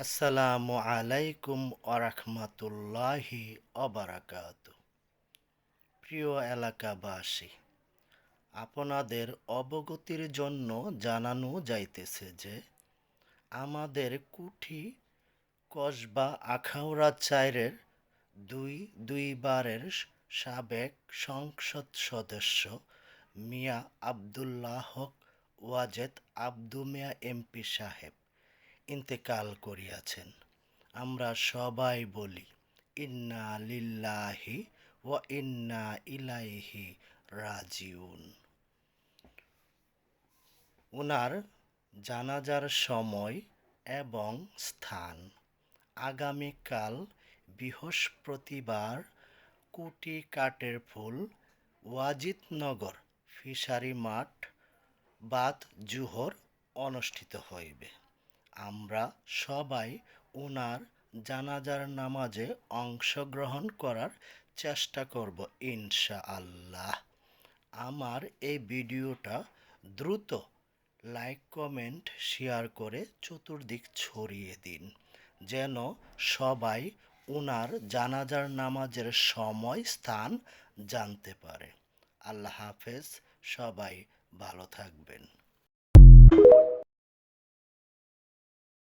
আসসালামু আলাইকুম ওরহমতুল্লাহি অবরাকাতু। প্রিয় এলাকাবাসী, আপনাদের অবগতির জন্য জানানো যাইতেছে যে আমাদের কুঠি কসবা আখাউড়া চাইরের দুইবারের সাবেক সংসদ সদস্য মিয়া আবদুল্লাহ হক ওয়াজেদ আব্দু মিয়া এমপি সাহেব ইন্তেকাল করিয়াছেন। আমরা সবাই বলি ইন্না লিল্লাহি ওয়া ইন্না ইলাইহি রাজিউন। ওনার জানাজার সময় এবং স্থান আগামীকাল বৃহস্পতিবার কুটি কাটের ফুল ওয়াজিদনগর ফিশারি মাঠ বাদ জুহর অনুষ্ঠিত হইবে। আমরা সবাই ওনার জানাজার নামাজে অংশগ্রহণ করার চেষ্টা করব ইনশাআল্লাহ। আমার এই ভিডিওটা দ্রুত লাইক কমেন্ট শেয়ার করে চতুর্দিক ছড়িয়ে দিন, যেন সবাই ওনার জানাজার নামাজের সময় স্থান জানতে পারে। আল্লাহ হাফেজ, সবাই ভালো থাকবেন।